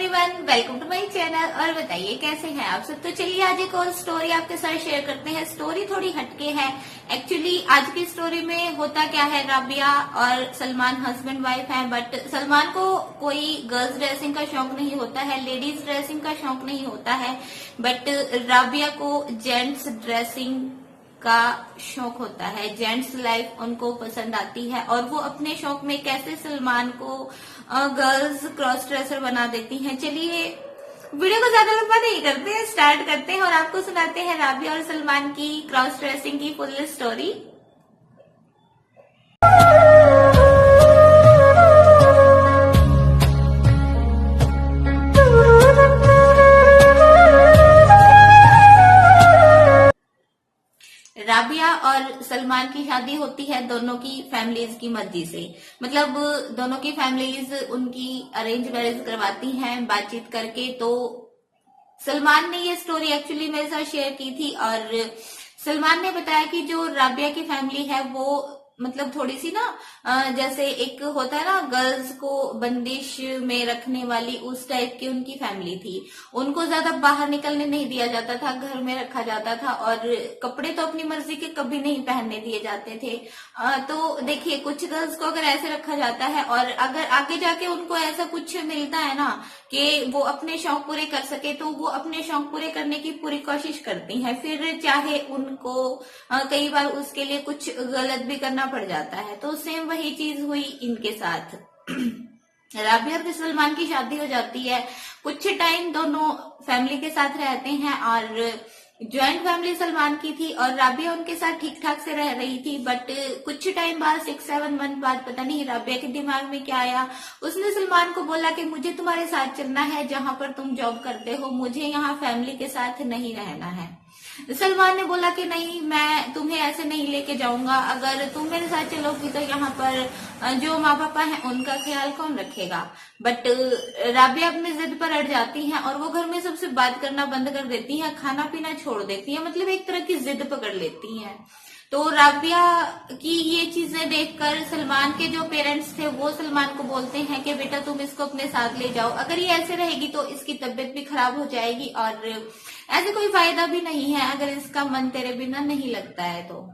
Everyone, welcome to my channel. और बताइए कैसे हैं आप सब। तो चलिए आज एक और स्टोरी आपके साथ शेयर करते हैं। स्टोरी थोड़ी हटके है। एक्चुअली आज की स्टोरी में होता क्या है, राबिया और सलमान हस्बैंड वाइफ हैं, बट सलमान को कोई गर्ल्स ड्रेसिंग का शौक नहीं होता है, लेडीज ड्रेसिंग का शौक नहीं होता है, बट राबिया को जेंट्स ड्रेसिंग का शौक होता है। जेंट्स लाइफ उनको पसंद आती है और वो अपने शौक में कैसे सलमान को गर्ल्स क्रॉस ड्रेसर बना देती हैं। चलिए वीडियो को ज्यादा लंबा नहीं करते हैं, स्टार्ट करते हैं और आपको सुनाते हैं राबिया और सलमान की क्रॉस ड्रेसिंग की फुल स्टोरी। राबिया और सलमान की शादी होती है दोनों की फैमिलीज की मर्जी से। मतलब दोनों की फैमिलीज उनकी अरेंज मैरिज करवाती हैं बातचीत करके। तो सलमान ने ये स्टोरी एक्चुअली मेरे साथ शेयर की थी और सलमान ने बताया कि जो राबिया की फैमिली है वो मतलब थोड़ी सी ना जैसे एक होता है ना गर्ल्स को बंदिश में रखने वाली, उस टाइप की उनकी फैमिली थी। उनको ज्यादा बाहर निकलने नहीं दिया जाता था, घर में रखा जाता था और कपड़े तो अपनी मर्जी के कभी नहीं पहनने दिए जाते थे। तो देखिए कुछ गर्ल्स को अगर ऐसे रखा जाता है और अगर आगे जाके उनको ऐसा कुछ मिलता है ना कि वो अपने शौक पूरे कर सके, तो वो अपने शौक पूरे करने की पूरी कोशिश करती हैं। फिर चाहे उनको कई बार उसके लिए कुछ गलत भी करना पड़ जाता है। तो सेम वही चीज हुई इनके साथ। राबिया और सलमान की शादी हो जाती है। कुछ टाइम दोनों फैमिली के साथ रहते हैं और ज्वाइंट फैमिली सलमान की थी और राबिया उनके साथ ठीक ठाक से रह रही थी। बट कुछ टाइम बाद 6-7 मंथ बाद पता नहीं राबिया के दिमाग में क्या आया, उसने सलमान को बोला कि मुझे तुम्हारे साथ चलना है जहां पर तुम जॉब करते हो, मुझे यहाँ फैमिली के साथ नहीं रहना है। सलमान ने बोला कि नहीं, मैं तुम्हें ऐसे नहीं लेके जाऊंगा, अगर तुम मेरे साथ चलोगी तो यहाँ पर जो माँ पापा हैं उनका ख्याल कौन रखेगा। बट राबिया अपनी जिद पर अड़ जाती हैं और वो घर में सबसे बात करना बंद कर देती हैं, खाना पीना छोड़ देती हैं, मतलब एक तरह की जिद पकड़ लेती हैं। तो राबिया की ये चीजें देखकर सलमान के जो पेरेंट्स थे वो सलमान को बोलते हैं कि बेटा तुम इसको अपने साथ ले जाओ, अगर ये ऐसे रहेगी तो इसकी तबीयत भी खराब हो जाएगी और ऐसे कोई फायदा भी नहीं है अगर इसका मन तेरे बिना नहीं लगता है। तो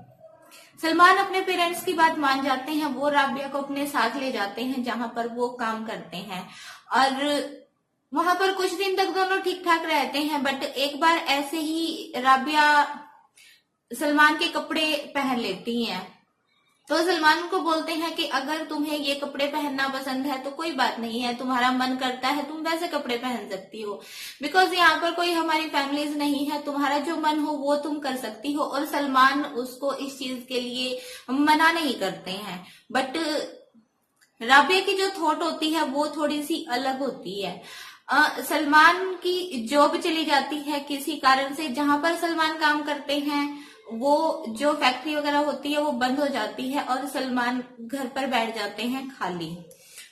सलमान अपने पेरेंट्स की बात मान जाते हैं, वो राबिया को अपने साथ ले जाते हैं जहां पर वो काम करते हैं और वहां पर कुछ दिन तक दोनों ठीक ठाक रहते हैं। बट एक बार ऐसे ही राबिया सलमान के कपड़े पहन लेती हैं। तो सलमान को बोलते हैं कि अगर तुम्हें ये कपड़े पहनना पसंद है तो कोई बात नहीं है, तुम्हारा मन करता है तुम वैसे कपड़े पहन सकती हो, बिकॉज यहाँ पर कोई हमारी फैमिलीज नहीं है, तुम्हारा जो मन हो वो तुम कर सकती हो। और सलमान उसको इस चीज के लिए मना नहीं करते हैं। बट राबिया की जो थॉट होती है वो थोड़ी सी अलग होती है। सलमान की जॉब चली जाती है किसी कारण से, जहां पर सलमान काम करते हैं वो जो फैक्ट्री वगैरह होती है वो बंद हो जाती है और सलमान घर पर बैठ जाते हैं खाली।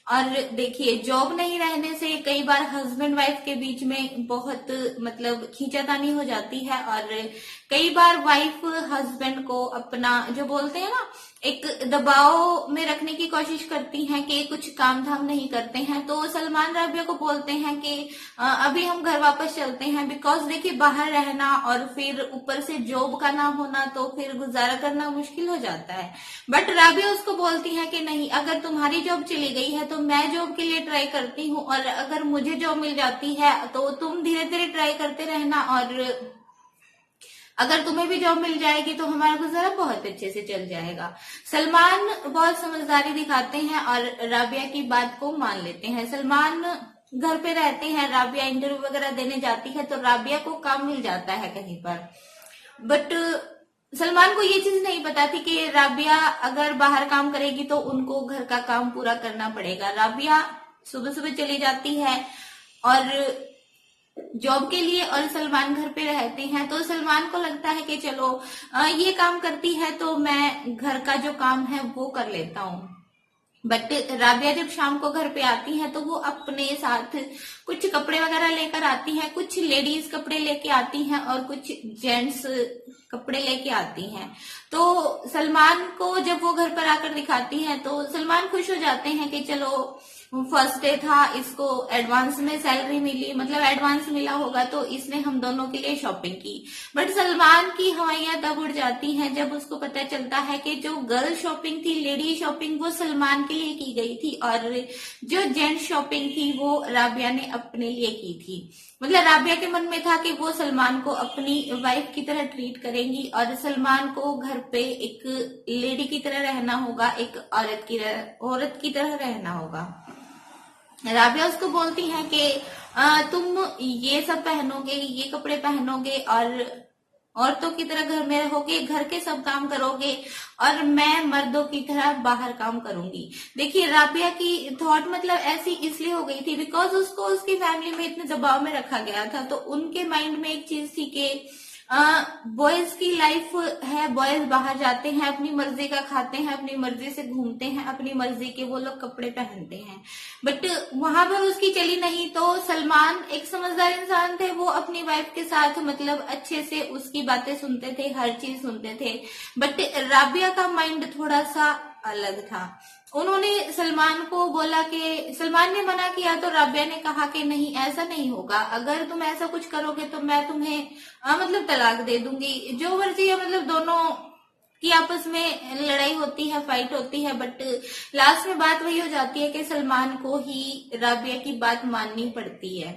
और देखिए जॉब नहीं रहने से कई बार हस्बैंड वाइफ के बीच में बहुत मतलब खींचातानी हो जाती है और कई बार वाइफ हस्बैंड को अपना जो बोलते हैं ना एक दबाव में रखने की कोशिश करती हैं कि कुछ काम धाम नहीं करते हैं। तो सलमान राबिया को बोलते हैं कि अभी हम घर वापस चलते हैं, बिकॉज देखिए बाहर रहना और फिर ऊपर से जॉब का ना होना तो फिर गुजारा करना मुश्किल हो जाता है। बट राबिया उसको बोलती है कि नहीं, अगर तुम्हारी जॉब चली गई है तो मैं जॉब के लिए ट्राई करती हूँ और अगर मुझे जॉब मिल जाती है तो तुम धीरे धीरे ट्राई करते रहना और अगर तुम्हें भी जॉब मिल जाएगी तो हमारा गुजारा बहुत अच्छे से चल जाएगा। सलमान बहुत समझदारी दिखाते हैं और राबिया की बात को मान लेते हैं। सलमान घर पे रहते हैं, राबिया इंटरव्यू वगैरह देने जाती है तो राबिया को काम मिल जाता है कहीं पर। बट सलमान को ये चीज नहीं पता थी कि राबिया अगर बाहर काम करेगी तो उनको घर का काम पूरा करना पड़ेगा। राबिया सुबह सुबह चली जाती है और जॉब के लिए और सलमान घर पे रहते हैं। तो सलमान को लगता है कि चलो ये काम करती है तो मैं घर का जो काम है वो कर लेता हूँ। बट राबिया जब शाम को घर पे आती है तो वो अपने साथ कुछ कपड़े वगैरह लेकर आती हैं, कुछ लेडीज कपड़े लेके आती हैं और कुछ जेंट्स कपड़े लेके आती हैं। तो सलमान को जब वो घर पर आकर दिखाती हैं तो सलमान खुश हो जाते हैं कि चलो फर्स्ट डे था, इसको एडवांस में सैलरी मिली, मतलब एडवांस मिला होगा, तो इसने हम दोनों के लिए शॉपिंग की। बट सलमान की हवाइयां तब उड़ जाती हैं जब उसको पता चलता है कि जो गर्ल शॉपिंग थी, लेडी शॉपिंग, वो सलमान के लिए की गई थी और जो जेंट शॉपिंग थी वो राबिया ने अपने लिए की थी। मतलब राबिया के मन में था कि वो सलमान को अपनी वाइफ की तरह ट्रीट करेंगी और सलमान को घर पे एक लेडी की तरह रहना होगा, एक औरत की तरह रहना होगा। राबिया उसको बोलती है कि तुम ये सब पहनोगे, ये कपड़े पहनोगे और औरतों की तरह घर में रहोगे, घर के सब काम करोगे और मैं मर्दों की तरह बाहर काम करूंगी। देखिए राबिया की थॉट मतलब ऐसी इसलिए हो गई थी बिकॉज उसको उसकी फैमिली में इतने दबाव में रखा गया था, तो उनके माइंड में एक चीज थी कि बॉयज की लाइफ है, बॉयज बाहर जाते हैं, अपनी मर्जी का खाते हैं, अपनी मर्जी से घूमते हैं, अपनी मर्जी के वो लोग कपड़े पहनते हैं। बट वहां पर उसकी चली नहीं, तो सलमान एक समझदार इंसान थे, वो अपनी वाइफ के साथ मतलब अच्छे से उसकी बातें सुनते थे, हर चीज सुनते थे। बट राबिया का माइंड थोड़ा सा अलग था। उन्होंने सलमान को बोला कि सलमान ने मना किया तो राबिया ने कहा कि नहीं ऐसा नहीं होगा, अगर तुम ऐसा कुछ करोगे तो मैं तुम्हें मतलब तलाक दे दूंगी, जो मर्जी है। मतलब दोनों की आपस में लड़ाई होती है, फाइट होती है, बट लास्ट में बात वही हो जाती है कि सलमान को ही राबिया की बात माननी पड़ती है।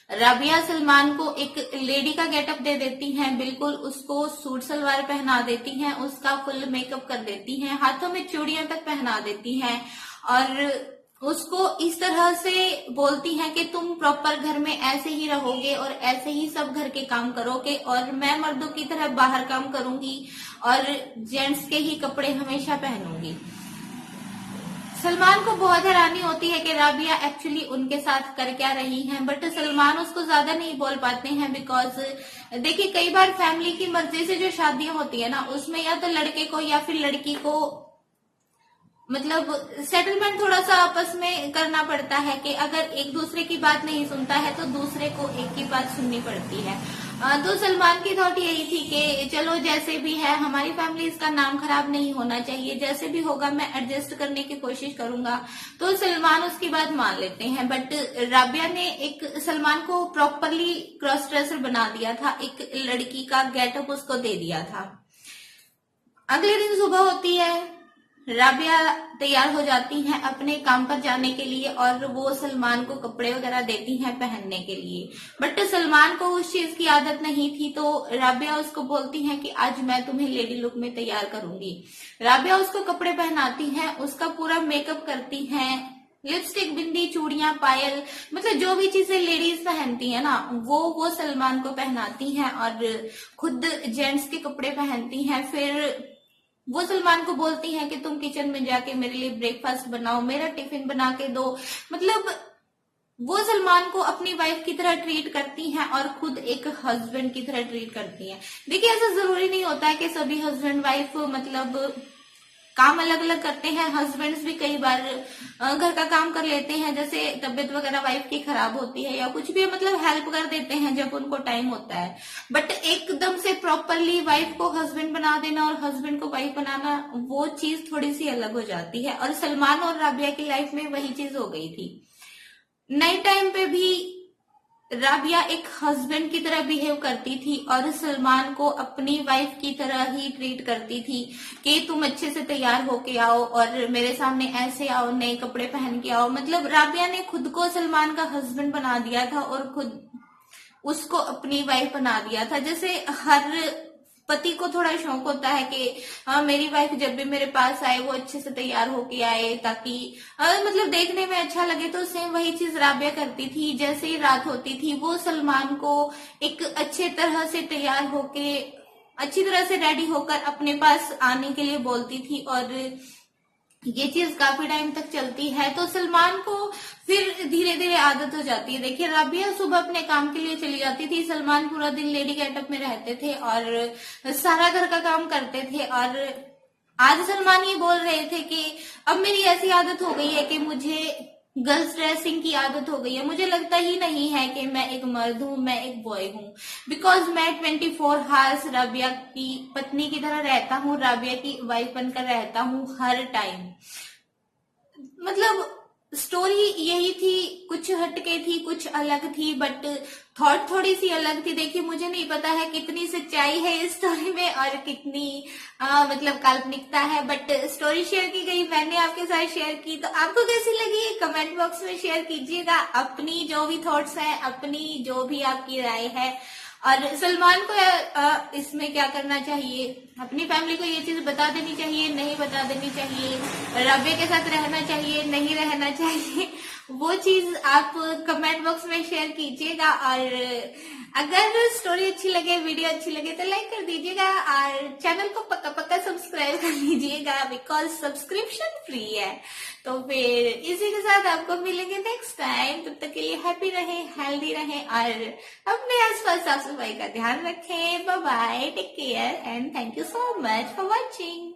राबिया सलमान को एक लेडी का गेटअप दे देती हैं, बिल्कुल उसको सूट सलवार पहना देती हैं, उसका फुल मेकअप कर देती हैं, हाथों में चूड़ियां तक पहना देती हैं और उसको इस तरह से बोलती हैं कि तुम प्रॉपर घर में ऐसे ही रहोगे और ऐसे ही सब घर के काम करोगे और मैं मर्दों की तरह बाहर काम करूंगी और जेंट्स के ही कपड़े हमेशा पहनूंगी। सलमान को बहुत हैरानी होती है कि राबिया एक्चुअली उनके साथ कर क्या रही हैं, बट सलमान उसको ज्यादा नहीं बोल पाते हैं बिकॉज देखिए कई बार फैमिली की मर्जी से जो शादियां होती है ना, उसमें या तो लड़के को या फिर लड़की को मतलब सेटलमेंट थोड़ा सा आपस में करना पड़ता है कि अगर एक दूसरे की बात नहीं सुनता है तो दूसरे को एक की बात सुननी पड़ती है। तो सलमान की थॉट यही थी कि चलो जैसे भी है, हमारी फैमिली इसका नाम खराब नहीं होना चाहिए, जैसे भी होगा मैं एडजस्ट करने की कोशिश करूंगा। तो सलमान उसकी बात मान लेते हैं, बट राबिया ने एक सलमान को प्रॉपरली क्रॉस ड्रेसर बना दिया था, एक लड़की का गेटअप उसको दे दिया था। अगले दिन सुबह होती है, राबिया तैयार हो जाती हैं अपने काम पर जाने के लिए और वो सलमान को कपड़े वगैरह देती हैं पहनने के लिए। बट सलमान को उस चीज की आदत नहीं थी, तो राबिया उसको बोलती हैं कि आज मैं तुम्हें लेडी लुक में तैयार करूंगी। राबिया उसको कपड़े पहनाती हैं, उसका पूरा मेकअप करती हैं, लिपस्टिक, बिंदी, चूड़ियां, पायल, मतलब जो भी चीजें लेडीज पहनती है ना वो सलमान को पहनाती हैं और खुद जेंट्स के कपड़े पहनती हैं। फिर वो सलमान को बोलती हैं कि तुम किचन में जाके मेरे लिए ब्रेकफास्ट बनाओ, मेरा टिफिन बना के दो। मतलब वो सलमान को अपनी वाइफ की तरह ट्रीट करती हैं और खुद एक हस्बैंड की तरह ट्रीट करती हैं। देखिए ऐसा जरूरी नहीं होता है कि सभी हस्बैंड वाइफ मतलब काम अलग अलग करते हैं। हस्बैंड्स भी कई बार घर का काम कर लेते हैं, जैसे तबीयत वगैरह वाइफ की खराब होती है या कुछ भी, मतलब हेल्प कर देते हैं जब उनको टाइम होता है। बट एकदम से प्रॉपरली वाइफ को हस्बैंड बना देना और हस्बैंड को वाइफ बनाना, वो चीज थोड़ी सी अलग हो जाती है और सलमान और राबिया की लाइफ में वही चीज हो गई थी। नए टाइम पे भी राबिया एक हस्बैंड की तरह बिहेव करती थी और सलमान को अपनी वाइफ की तरह ही ट्रीट करती थी कि तुम अच्छे से तैयार होके आओ और मेरे सामने ऐसे आओ, नए कपड़े पहन के आओ। मतलब राबिया ने खुद को सलमान का हस्बैंड बना दिया था और खुद उसको अपनी वाइफ बना दिया था। जैसे हर पति को थोड़ा शौक होता है कि हाँ मेरी वाइफ जब भी मेरे पास आए वो अच्छे से तैयार होके आए ताकि मतलब देखने में अच्छा लगे, तो सेम वही चीज राबिया करती थी। जैसे ही रात होती थी वो सलमान को एक अच्छे तरह से तैयार होके, अच्छी तरह से रेडी होकर अपने पास आने के लिए बोलती थी और ये चीज काफी टाइम तक चलती है। तो सलमान को फिर धीरे धीरे आदत हो जाती है। देखिए राबिया सुबह अपने काम के लिए चली जाती थी, सलमान पूरा दिन लेडी गेटअप में रहते थे और सारा घर का काम करते थे। और आज सलमान ये बोल रहे थे कि अब मेरी ऐसी आदत हो गई है कि मुझे गर्ल्स ड्रेसिंग की आदत हो गई है, मुझे लगता ही नहीं है कि मैं एक मर्द हूँ, मैं एक बॉय हूँ, बिकॉज मैं 24 हावर्स राबिया की पत्नी की तरह रहता हूँ, राबिया की वाइफ बनकर रहता हूँ हर टाइम। मतलब स्टोरी यही थी, कुछ हटके थी, कुछ अलग थी, बट थॉट थोड़ी सी अलग थी। देखिए मुझे नहीं पता है कितनी सच्चाई है इस स्टोरी में और कितनी मतलब काल्पनिकता है, बट स्टोरी शेयर की गई, मैंने आपके साथ शेयर की। तो आपको कैसी लगी कमेंट बॉक्स में शेयर कीजिएगा अपनी जो भी थॉट्स हैं, अपनी जो भी आपकी राय है। और सलमान को इसमें क्या करना चाहिए, अपनी फैमिली को ये चीज बता देनी चाहिए, नहीं बता देनी चाहिए, रबे के साथ रहना चाहिए, नहीं रहना चाहिए, वो चीज आप कमेंट बॉक्स में शेयर कीजिएगा। और अगर स्टोरी अच्छी लगे, वीडियो अच्छी लगे तो लाइक कर दीजिएगा और चैनल को पक्का पक्का सब्सक्राइब कर लीजिएगा, बिकॉज सब्सक्रिप्शन फ्री है। तो फिर इसी के साथ आपको मिलेंगे नेक्स्ट टाइम। तब तक के लिए हैप्पी रहें, हेल्दी रहें और अपने आसपास साफ सफाई का ध्यान रखें। Bye bye, take care and thank you so much for watching.